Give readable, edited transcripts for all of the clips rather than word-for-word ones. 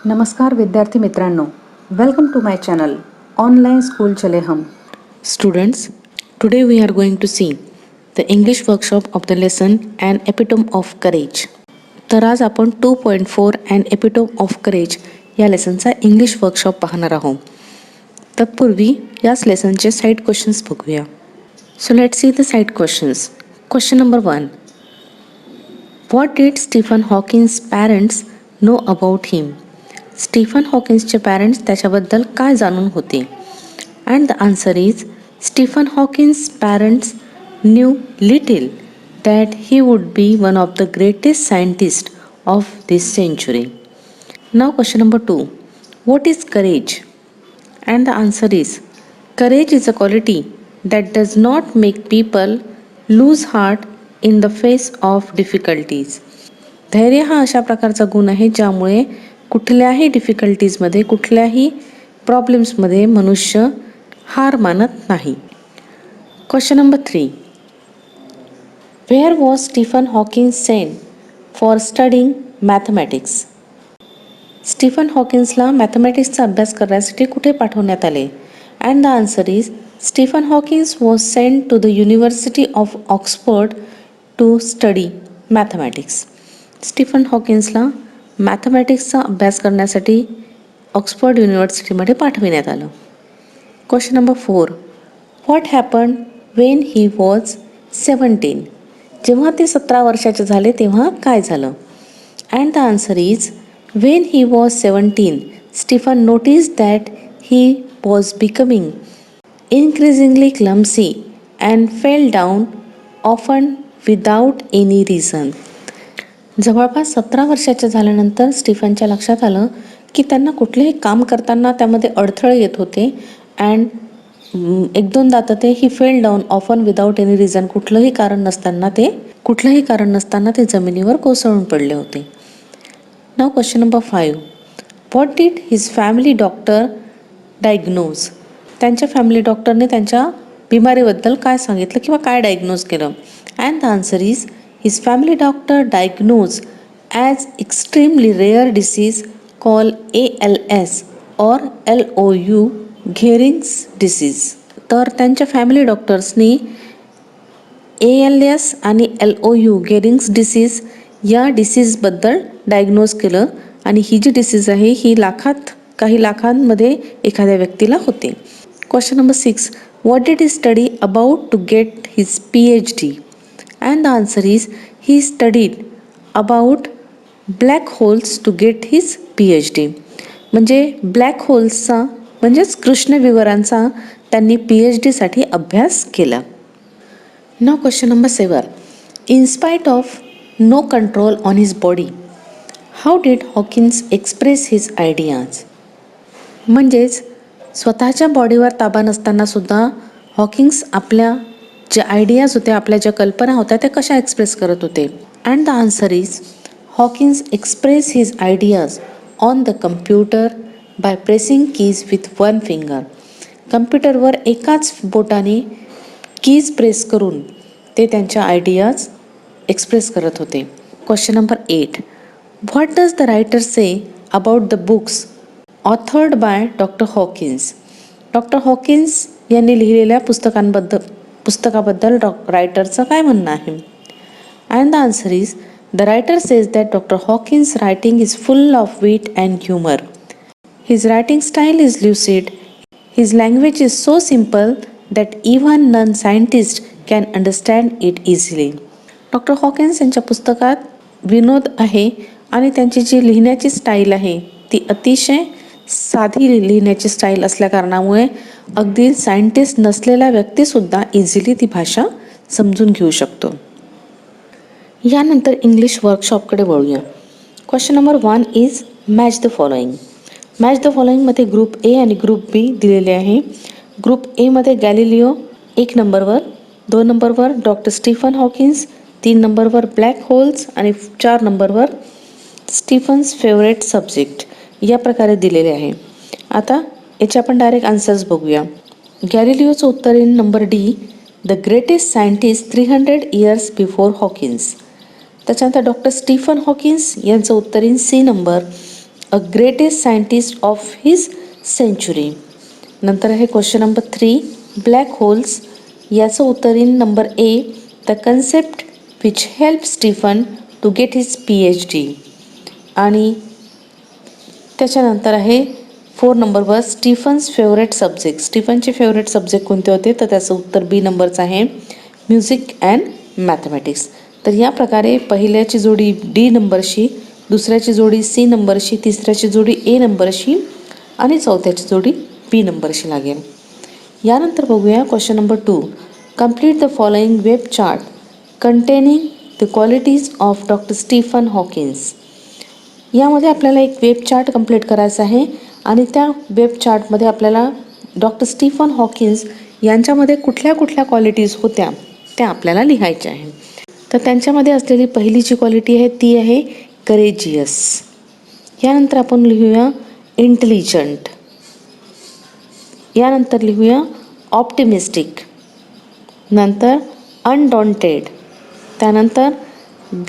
नमस्कार विद्यार्थी मित्रांनो, welcome to my channel online school चले हम. Students, today we are going to see the English workshop of the lesson An Epitome of Courage. तर आज आपण 2.4 An Epitome of Courage या लेसनचा इंग्लिश वर्कशॉप पाहणार आहोत. तत्पूर्वी याच लेसनचे साईड क्वेश्चन्स बघूया. So let's see the side questions. Question number 1. What did Stephen Hawking's parents know about him? Stephen हॉकिन्सचे पॅरेंट्स त्याच्याबद्दल काय जाणून होते? And the answer is Stephen Hawking's parents knew little that he would be one of the greatest scientists of this century. Now question number 2. What is courage? And the answer is courage is a quality that does not make people lose heart in the face of difficulties. धैर्य हा अशा प्रकारचा गुण आहे ज्यामुळे कुठल्याही डिफिकल्टीजमध्ये, कुठल्याही प्रॉब्लेम्समध्ये मनुष्य हार मानत नाही. Question number 3. Where was Stephen Hawkins sent for studying mathematics? Stephen हॉकिन्सला मॅथमॅटिक्सचा अभ्यास करण्यासाठी कुठे पाठवण्यात आले? And the answer is Stephen Hawkins was sent to the university of Oxford to study mathematics. Stephen हॉकिन्सला मॅथमॅटिक्सचा अभ्यास करण्यासाठी ऑक्सफोर्ड युनिव्हर्सिटीमध्ये पाठविण्यात आलं. Question number 4. What happen when he was 17? जेव्हा ते 17 वर्षाचे झाले तेव्हा काय झालं? And the answer is Wien he was 17 Stephen noticed that he was becoming increasingly clumsy and fell down often without any reason. जवळपास 17 वर्षाच्या झाल्यानंतर स्टीफनच्या लक्षात आलं की त्यांना कुठलेही काम करताना त्यामध्ये अडथळे येत होते. अँड एक दोनदा तर ते ही fell down often without any reason, कुठलंही कारण नसताना ते जमिनीवर कोसळून पडले होते. Now question number 5. What did his family doctor diagnose? त्यांच्या फॅमिली डॉक्टरने त्यांच्या बिमारीबद्दल काय सांगितलं किंवा काय डायग्नोज केलं? And the answer is his family doctor diagnose as extremely rare disease call ALS or LOU Gehrig's disease. तर त्यांच्या फॅमिली डॉक्टर्सनी ALS आणि LOU घेरिंग्स डिसीज या डिसीजबद्दल डायग्नोज केलं. आणि ही जी डिसीज आहे ही काही लाखांमध्ये एखाद्या व्यक्तीला होते. Question number 6. What did he study about to get his PhD? And the answer is he studied about black holes to get his PhD. म्हणजे ब्लॅक होल्सचा म्हणजेच कृष्णविवरांचा त्यांनी PhDसाठी अभ्यास केला. Now question number 7. In spite of no control on his body how did Hawkins express his ideas? म्हणजेच स्वतःच्या बॉडीवर ताबा नसताना सुद्धा हॉकिन्स आपल्या ज्या आयडियाज होत्या, आपल्या ज्या कल्पना होत्या त्या कशा एक्सप्रेस करत होते? And the answer is Hawkins express his ideas on the computer by pressing keys with one finger. कम्प्युटरवर एकाच बोटाने कीज प्रेस करून ते त्यांच्या आयडियाज एक्सप्रेस करत होते. Question number 8. What does the writer say about the books authored by doctor Hawkins? Doctor Hawkins यांनी लिहिलेल्या पुस्तकाबद्दल रायटरचं काय म्हणणं आहे? And the answer is the writer says that doctor Hawkins writing is full of wit and humour. His writing style is lucid. His language is so simple that even non-scientists can understand it easily. Doctor Hawkins यांच्या पुस्तकात विनोद आहे आणि त्यांची जी लिहिण्याची style आहे ती अतिशय साधी लिहिण्याची स्टाईल असल्या कारणामुळे अगदी सायंटिस्ट नसलेला व्यक्तीसुद्धा इझिली ती भाषा समजून घेऊ शकतो. यानंतर इंग्लिश वर्कशॉपकडे वळूया. Question number 1 is match the following. Match the फॉलोइंगमध्ये ग्रुप A आणि ग्रुप B दिलेले आहे. ग्रुप Aमध्ये गॅलिलिओ 1 नंबरवर, 2 नंबरवर डॉक्टर स्टीफन हॉकिन्स, 3 नंबरवर ब्लॅक होल्स आणि 4 नंबरवर स्टीफन्स फेवरेट सब्जेक्ट या प्रकारे दिलेले आहे. आता याचे आपण डायरेक्ट आन्सर्स बघूया. गॅलिलिओचं उत्तर in number D, the greatest scientist 300 years before Hawkins. त्याच्यानंतर डॉक्टर स्टीफन हॉकिन्स यांचं उत्तर in C number, a greatest scientist of his century. नंतर आहे क्वेश्चन नंबर 3, ब्लॅक होल्स. याचं उत्तर in number A, the concept which help Stephen to get his PhD. आणि त्याच्यानंतर आहे 4 नंबरवर स्टीफन्स फेवरेट सब्जेक्ट. स्टीफनचे फेवरेट सब्जेक्ट कोणते होते, तर त्याचं उत्तर बी नंबरचं आहे, म्युझिक अँड मॅथमॅटिक्स. तर या प्रकारे पहिल्याची जोडी डी नंबरशी, दुसऱ्याची जोडी सी नंबरशी, तिसऱ्याची जोडी ए नंबरशी आणि चौथ्याची जोडी बी नंबरशी लागेल. यानंतर बघूया question number 2, complete the following web chart containing the qualities of doctor Stephen Hawkins. यामध्ये आपल्याला एक वेब चार्ट कंप्लीट करायचा आहे आणि त्या वेब चार्टमध्ये आपल्याला डॉक्टर स्टीफन हॉकिन्स यांच्यामध्ये कुठल्या कुठल्या क्वालिटीज होत्या त्या आपल्याला लिहायच्या आहे. तर त्यांच्यामध्ये असलेली पहिली जी क्वालिटी आहे ती आहे करेजियस. यानंतर आपण लिहूया इंटेलिजंट. यानंतर लिहूया ऑप्टिमिस्टिक. नंतर अनडॉन्टेड. त्यानंतर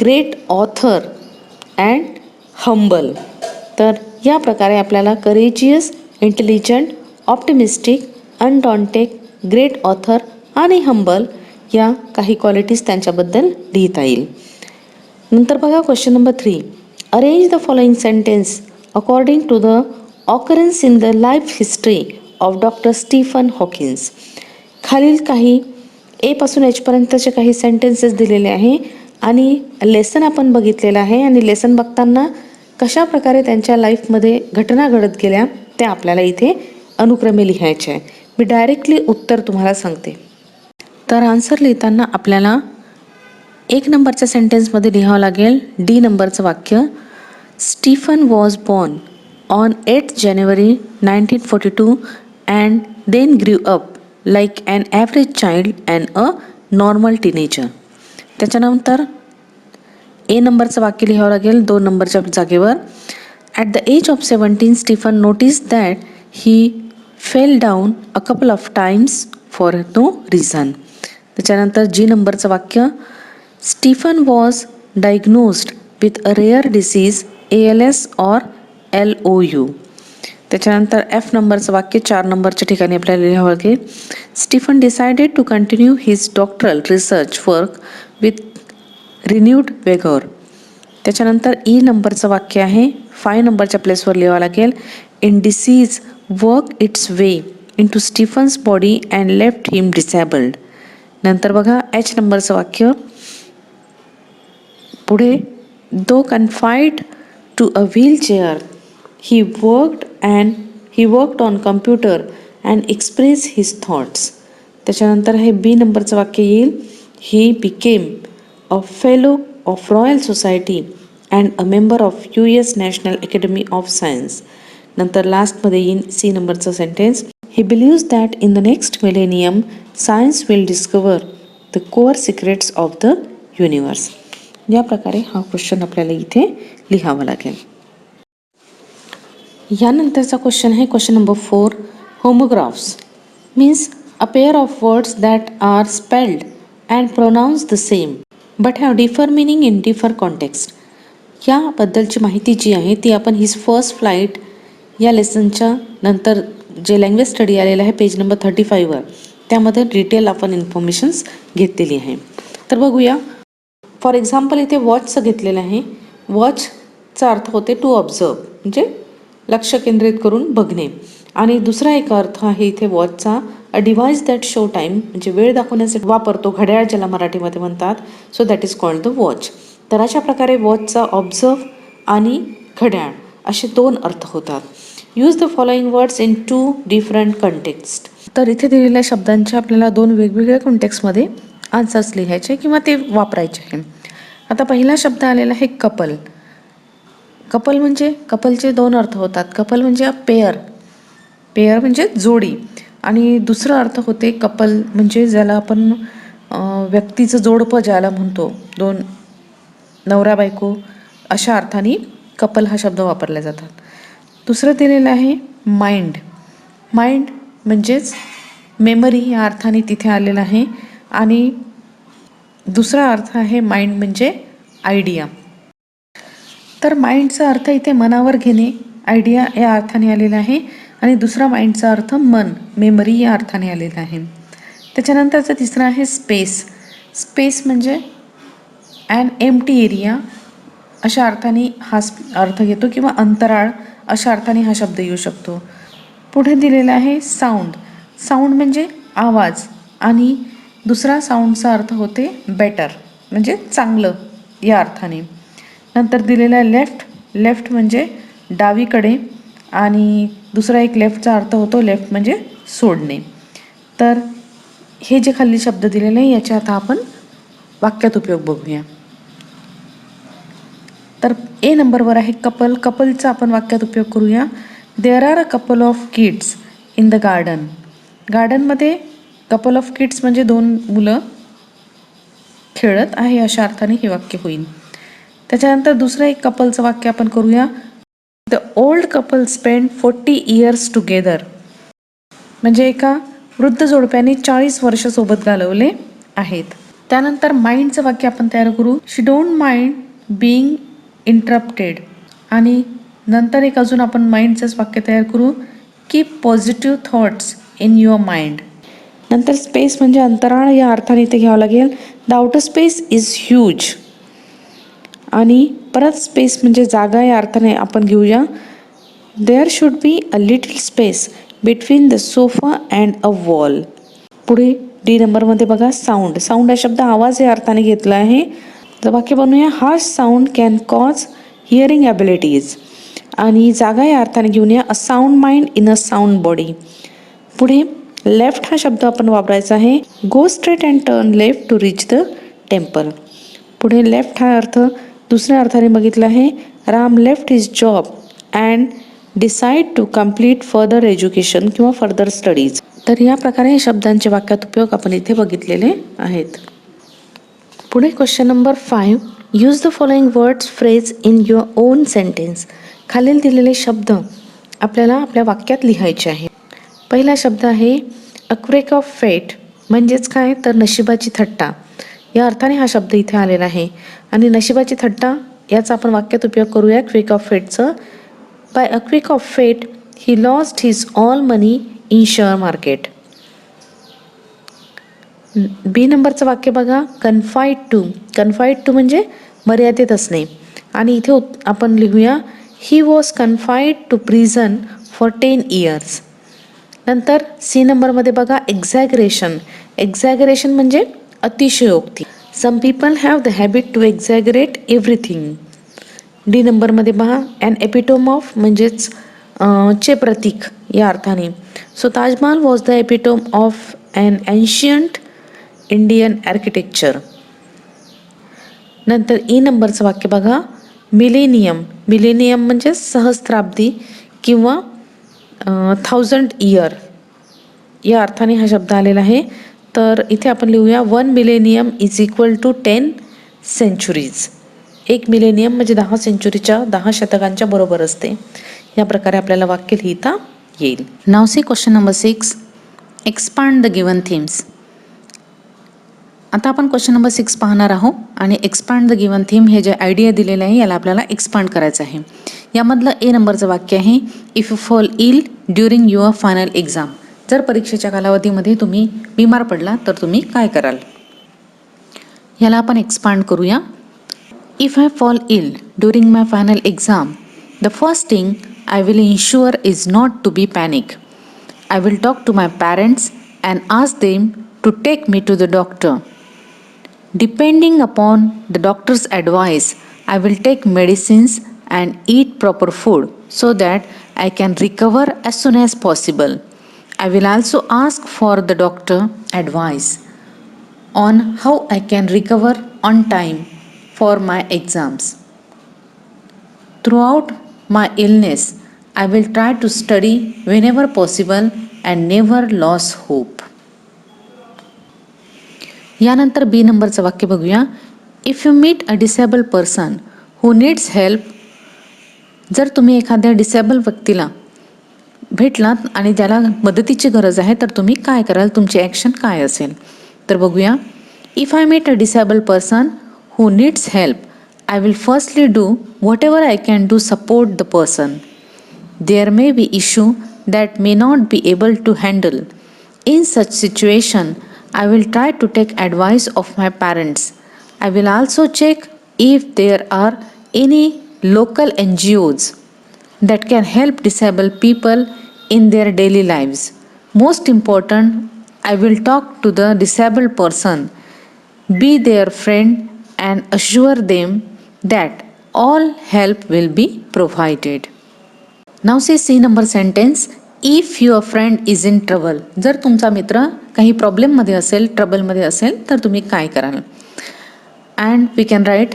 ग्रेट ऑथर अँड हंबल. तर या प्रकारे आपल्याला courageous, intelligent, optimistic, undaunted, great author आणि हंबल या काही क्वालिटीज त्यांच्याबद्दल लिहिता येईल. नंतर बघा question number 3, arrange the following sentence according to the occurrence in the life history of doctor Stephen Hawkins. खालील काही ए पासून एचपर्यंतचे काही सेंटेन्सेस दिलेले आहे आणि लेसन आपण बघितलेलं आहे आणि लेसन बघताना कशा प्रकारे त्यांच्या लाईफमध्ये घटना घडत गेल्या त्या आपल्याला इथे अनुक्रमे लिहायचे आहे. मी डायरेक्टली उत्तर तुम्हाला सांगते. तर आन्सर लिहिताना आपल्याला 1 नंबरच्या सेंटेन्समध्ये लिहावं लागेल डी नंबरचं वाक्य, Stephen was born on 8 January 1942 and then grew up like an average child and a normal teenager. त्याच्यानंतर ए नंबरचं वाक्य लिहावं लागेल 2 नंबरच्या जागेवर, at the age of 17 Stephen noticed that he fell down a couple of times for no reason. त्याच्यानंतर G नंबरचं वाक्य, Stephen was diagnosed with a rare disease ALS or LOU. त्याच्यानंतर एफ नंबरचं वाक्य 4 नंबरच्या ठिकाणी आपल्याला लिहावं लागेल, Stephen decided to continue his doctoral research work with renewed vigour. त्याच्यानंतर ई नंबरचं वाक्य आहे 5 नंबरच्या प्लेसवर लिहावं लागेल, in disease work its way into Stephen's body and left him disabled. नंतर बघा एच नंबरचं वाक्य पुढे, though confined to a wheelchair he worked on computer and express his thoughts. त्याच्यानंतर हे बी नंबरचं वाक्य येईल, he became a fellow of royal society and a member of US national academy of science. नंतर लास्टमध्ये येईल सी नंबरचं sentence, he believes that in the next millennium science will discover the core secrets of the universe. या प्रकारे हा question आपल्याला इथे लिहावा लागेल. यानंतरचा क्वेश्चन आहे question number 4, homographs means a pair of words that are spelled and pronounce the same but have differ meaning in differ context. याबद्दलची माहिती जी आहे ती आपण हिज फर्स्ट फ्लाईट या लेसनच्या नंतर जे लँग्वेज स्टडी आलेलं आहे पेज नंबर 35वर त्यामध्ये डिटेल आपण इन्फॉर्मेशन्स घेतलेली आहे. तर बघूया. फॉर एक्झाम्पल इथे वॉचचं घेतलेलं आहे. वॉचचा अर्थ होते टू ऑब्झर्व म्हणजे लक्ष केंद्रित करून बघणे, आणि दुसरा एक अर्थ आहे इथे वॉचचा अ डिव्हाइस दॅट शो टाईम म्हणजे वेळ दाखवण्यासाठी वापरतो, घड्याळ ज्याला मराठीमध्ये म्हणतात, so that is called the watch. तर अशा प्रकारे वॉचचा ऑब्झर्व आणि घड्याळ असे 2 अर्थ होतात. Use the following words in 2 different context. तर इथे दिलेल्या शब्दांचे आपल्याला 2 वेगवेगळ्या कॉन्टेक्स्टमध्ये आन्सर्स लिहायचे किंवा ते वापरायचे आहे. आता पहिला शब्द आलेला आहे कपल. कपल म्हणजे कपलचे 2 अर्थ होतात. कपल म्हणजे पेअर, पेअर म्हणजे जोडी, आणि दुसरा अर्थ होते कपल म्हणजे ज्याला आपण व्यक्तीचं जोडपं ज्याला म्हणतो, 2 नवरा बायको अशा अर्थाने कपल हा शब्द वापरला जातात. दुसरं दिलेलं आहे माइंड. माइंड म्हणजेच मेमरी या अर्थाने तिथे आलेला आहे, आणि दुसरा अर्थ आहे माइंड म्हणजे आयडिया. तर माइंडचा अर्थ इथे मनावर घेणे आयडिया या अर्थाने आलेला आहे आणि दुसरा माइंडचा अर्थ मन, मेमरी या अर्थाने आलेला आहे. त्याच्यानंतरचा तिसरा आहे स्पेस. स्पेस म्हणजे ॲन एम्प्टी एरिया अशा अर्थाने हा अर्थ घेतो किंवा अंतराळ अशा अर्थाने हा शब्द येऊ शकतो. पुढे दिलेला आहे साऊंड. साऊंड म्हणजे आवाज आणि दुसरा साऊंडचा अर्थ होते बेटर म्हणजे चांगलं या अर्थाने. नंतर दिलेला आहे लेफ्ट. लेफ्ट म्हणजे डावीकडे आणि दुसरा एक लेफ्टचा अर्थ होतो लेफ्ट म्हणजे सोडणे. तर हे जे खाली शब्द दिलेले आहे याचे आता आपण वाक्यात उपयोग बघूया. तर ए नंबरवर आहे कपल. कपलचा आपण वाक्यात उपयोग करूया. There are a couple of kids in the garden. गार्डनमध्ये कपल ऑफ किड्स म्हणजे 2 मुलं खेळत आहे अशा अर्थाने हे वाक्य होईल. त्याच्यानंतर दुसरं एक कपलचं वाक्य आपण करूया. The old couple spend 40 years together. म्हणजे एका वृद्ध जोडप्याने 40 वर्ष सोबत घालवले आहेत. त्यानंतर माइंडचं वाक्य आपण तयार करू. She don't mind being interrupted. आणि नंतर एक अजून आपण माइंडचंच वाक्य तयार करू. Keep positive thoughts in your mind. नंतर स्पेस म्हणजे अंतराळ या अर्थाने इथे घ्यावं लागेल. The outer space is huge. आणि परत स्पेस म्हणजे जागा या अर्थाने आपण घेऊया. There should be a little space between the sofa and a wall. पुढे डी नंबरमध्ये बघा साऊंड. साऊंड हा शब्द आवाज या अर्थाने घेतला आहे. तर वाक्य बनवूया. Harsh sound can cause hearing abilities. आणि जागा या अर्थाने घेऊन या. A sound mind in a sound body. पुढे लेफ्ट हा शब्द आपण वापरायचा आहे. Go straight and turn left to reach the temple. पुढे लेफ्ट हा अर्थ दुसऱ्या अर्थाने बघितला आहे. Ram left his job and decide to complete further education किंवा फर्दर स्टडीज. तर या प्रकारे शब्दांचे वाक्यात उपयोग आपण इथे बघितलेले आहेत. पुढे question number 5. Use the following words phrase in your on sentence. खालील दिलेले शब्द आपल्याला आपल्या वाक्यात लिहायचे आहे. पहिला शब्द आहे अ क्वेक ऑफ फेट. म्हणजेच काय तर नशिबाची थट्टा या अर्थाने हा शब्द इथे आलेला आहे. आणि नशिबाची थट्टा याचा आपण वाक्यात उपयोग करूया क्विक ऑफ फेटचं. By a quick of fate he lost his all money in share market. B नंबरचं वाक्य बघा. कन्फाईड टू. कन्फाईड टू म्हणजे मर्यादित असणे. आणि इथे आपण लिहूया he was confined to prison for 10 years. नंतर सी नंबरमध्ये बघा एक्झॅगरेशन. एक्झॅगरेशन म्हणजे अतिशयोक्ती. Some people have the habit to exaggerate everything. D नंबरमध्ये पहा ॲन एपिटोम ऑफ म्हणजेच चे प्रतीक या अर्थाने. So Taj Mahal was the epitome of an ancient Indian architecture. नंतर ई नंबरचं वाक्य बघा. मिलेनियम. मिलेनियम म्हणजे सहस्त्राब्दी किंवा 1000 इयर या अर्थाने हा शब्द आलेला आहे. तर इथे आपण लिहूया 1 millennium is equal to 10 centuries. 1 millennium म्हणजे 10 सेंचुरीच्या 10 शतकांच्या बरोबर असते. या प्रकारे आपल्याला वाक्य लिहिता येईल. Now C question number 6. Expand the given themes. आता आपण क्वेश्चन नंबर 6 पाहणार आहोत आणि एक्सपांड द गिवन थीम हे जे आयडिया दिलेलं आहे याला आपल्याला एक्सपांड करायचं आहे. यामधलं ए नंबरचं वाक्य आहे if you fall ill during your final exam. जर परीक्षेच्या कालावधीमध्ये तुम्ही बिमार पडला तर तुम्ही काय कराल. याला आपण एक्सपांड करूया. If I fall ill during my final exam the first thing I will ensure is not to be panic. I will talk to my parents and ask them to take me to the doctor. Depending upon the doctor's advice, I will take medicines and eat proper food so that I can recover as soon as possible. I will also ask for the doctor advice on how I can recover on time for my exams. Throughout my illness, I will try to study whenever possible and never lose hope. यानंतर बी नंबरचं वाक्य बघूया. If you meet a disable person who needs help. जर तुम्ही एखाद्या disable व्यक्तीला भेटलात आणि त्याला मदतीची गरज आहे तर तुम्ही काय कराल, तुमची ॲक्शन काय असेल. तर बघूया. If I meet a disable person who needs help I will firstly do whatever I can do support the person. There may be issue that may not be able to handle. In such situation, I will try to take advice of my parents. I will also check if there are any local NGOs that can help disabled people in their daily lives. Most important, I will talk to the disabled person, be their friend, and assure them that all help will be provided. Now say C number sentence. If your friend is in trouble. जर तुमचा मित्र काही प्रॉब्लेममध्ये असेल, ट्रबलमध्ये असेल, तर तुम्ही काय कराल? And we can write,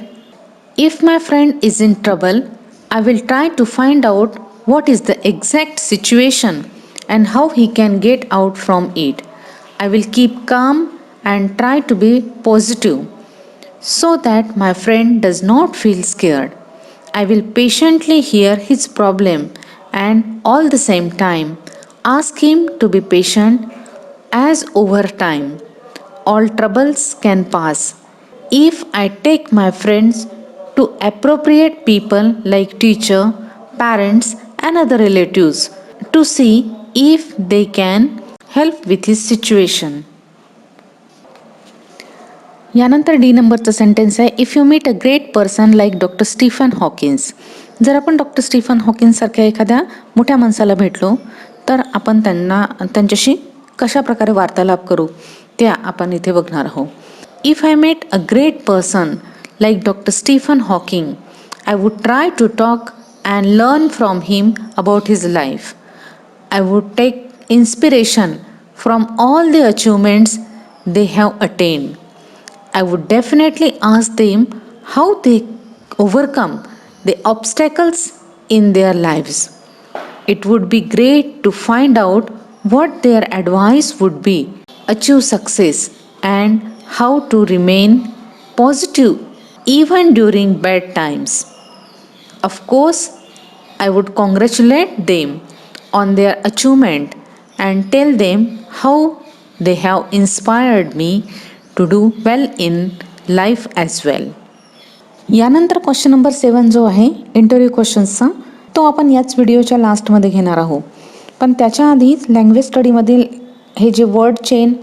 if my friend is in trouble, I will try to find out what is the exact situation and how he can get out from it. I will keep calm and try to be positive so that my friend does not feel scared. I will patiently hear his problem and all the same time ask him to be patient, as over time all troubles can pass if I take my friends to appropriate people like teacher, parents and other relatives to see if they can help with his situation. यानंतर D नंबरचं sentence आहे, if you meet a great person like doctor Stephen Hawkins. जर आपण doctor Stephen हॉकिन्ससारख्या एखाद्या मोठ्या माणसाला भेटलो तर आपण त्यांच्याशी कशा प्रकारे वार्तालाप करू ते आपण इथे बघणार आहोत. If I met a great person like doctor Stephen Hawking, I would try to talk and learn from him about his life. I would take inspiration from all the achievements they have attained. I would definitely ask them how they overcome the obstacles in their lives. It would be great to find out what their advice would be, achieve success, and how to remain positive even during bad times. Of course, I would congratulate them on their achievement and tell them how they have inspired me to do well in life as well. यानंतर question number 7 जो आहे interview क्वेश्चन्सचा, तो आपण याच व्हिडिओच्या लास्टमध्ये घेणार आहोत. पण त्याच्या आधी लँग्वेज स्टडीमधील हे जे वर्ड चेन,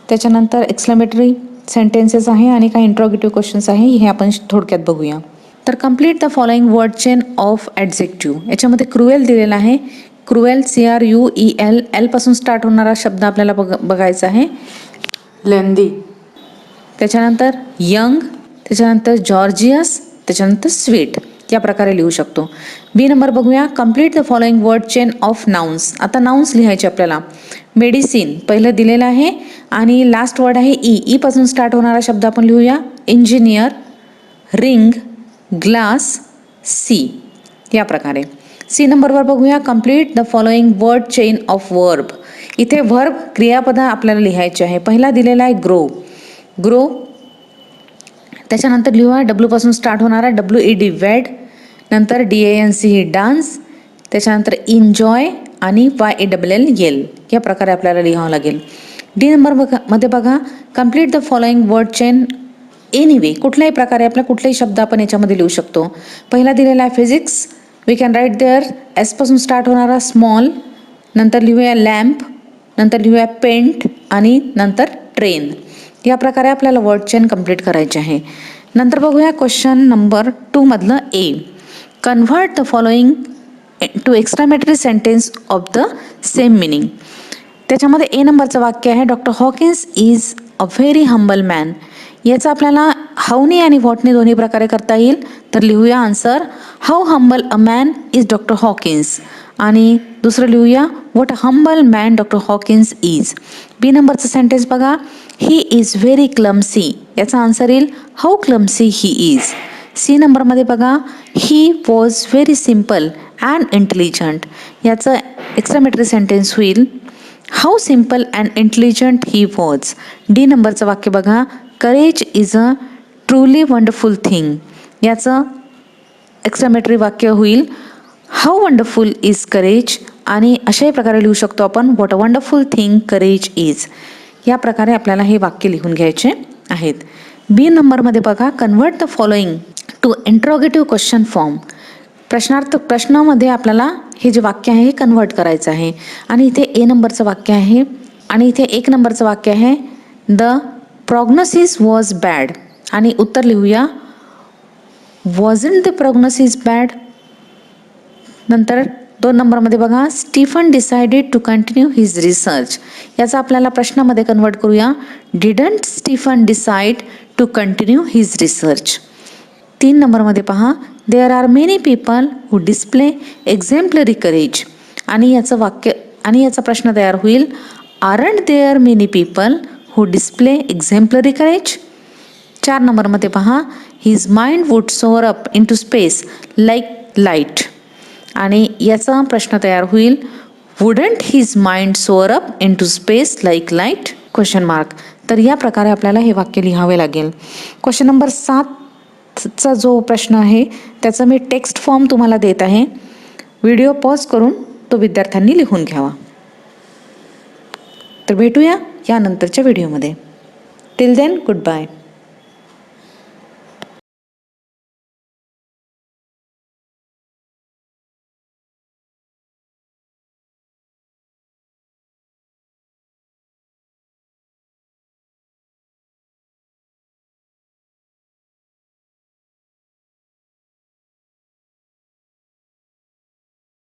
त्याच्यानंतर एक्सक्लेमेटरी सेंटेन्सेस आहे आणि काही इंट्रोगेटिव्ह क्वेश्चन्स आहे, हे आपण थोडक्यात बघूया. तर complete the following word chain of adjective. याच्यामध्ये क्रुएल दिलेला आहे. क्रुएल CRUEL, एल पासून स्टार्ट होणारा शब्द आपल्याला बघायचा आहे. लेंदी, त्याच्यानंतर यंग, त्याच्यानंतर जॉर्जियस, त्याच्यानंतर स्वीट, या प्रकारे लिहू शकतो. बी नंबर बघूया. Complete the following word chain of nouns. आता नाउन्स लिहायचे आपल्याला. मेडिसिन पहिलं दिलेलं आहे आणि लास्ट वर्ड आहे ई पासून स्टार्ट होणारा शब्द आपण लिहूया. इंजिनियर, रिंग, ग्लास, सी, या प्रकारे. सी नंबरवर बघूया. Complete the following word chain of verb. इथे वर्ब क्रियापद आपल्याला लिहायचे आहे. पहिला दिलेला आहे ग्रो, ग्रो, त्याच्यानंतर लिहूया डब्ल्यू पासून स्टार्ट होणारा WED वेड, नंतर DANCE डान्स, त्याच्यानंतर एन्जॉय आणि YALL येल, या प्रकारे आपल्याला लिहावं लागेल. डी नंबर मध्ये बघा. Complete the following word chain anyway. कुठल्याही प्रकारे आपला कुठलाही शब्द आपण याच्यामध्ये लिहू शकतो. पहिला दिलेला आहे physics. We can write there S पासून स्टार्ट होणारा स्मॉल, नंतर लिहूया लॅम्प, नंतर लिहूया पेंट आणि नंतर ट्रेन. या प्रकारे आपल्याला वर्ड चेन कंप्लीट करायचे आहे. नंतर बघूया क्वेश्चन नंबर 2 मधलं A. Convert the following to exclamatory sentence of the same meaning. त्याच्यामध्ये ए नंबरचं वाक्य आहे, doctor Hawkins is a very humble man. याचं आपल्याला हाऊनी आणि व्हॉटने दोन्ही प्रकारे करता येईल. तर लिहूया answer, how humble a man is doctor Hawkins. आणि दुसरं लिहूया, what a humble man doctor Hawkins is. B नंबरचं सेंटेन्स बघा. He is very clumsy. याचा आन्सर येईल, how clumsy he is. C नंबरमध्ये बघा. He was very simple and intelligent. याचं एक्सक्लेमेटरी सेंटेन्स होईल, how simple and intelligent he was. D नंबरचं वाक्य बघा. Courage is a truly wonderful thing. याचं एक्सक्लेमेटरी वाक्य होईल, हाऊ वंडरफुल इज करेज. आणि अशाही प्रकारे लिहू शकतो आपण, what a wonderful thing courage is. या प्रकारे आपल्याला हे वाक्य लिहून घ्यायचे आहेत. बी नंबरमध्ये बघा. Convert the following to interrogative question form. प्रश्नामध्ये आपल्याला हे जे वाक्य आहे हे कन्वर्ट करायचं आहे. आणि इथे ए नंबरचं वाक्य आहे आणि इथे 1 नंबरचं वाक्य आहे द प्रॉग्नोसिस वॉज बॅड. आणि उत्तर लिहूया वॉजंट द प्रॉग्नोसिस बॅड. नंतर 2 नंबरमध्ये बघा Stephen decided to continue his research. याचा आपल्याला प्रश्नामध्ये कन्वर्ट करूया didn't Stephen decide to continue his research. 3 नंबरमध्ये पहा there are many people who display exemplary courage. आणि याचा प्रश्न तयार होईल aren't there many people who display exemplary courage. 4 नंबरमध्ये पहा his mind would soar up into space like light. आणि याचा प्रश्न तयार होईल wouldn't his mind soar up into space like light question mark. तर या प्रकारे आपल्याला हे वाक्य लिहावे लागेल. क्वेश्चन नंबर 7चा जो प्रश्न आहे त्याचा मी टेक्स्ट फॉर्म तुम्हाला देत आहे. व्हिडिओ पॉज करून तो विद्यार्थ्यांनी लिहून घ्यावा. तर भेटूया यानंतरच्या व्हिडिओमध्ये. Till then good bye.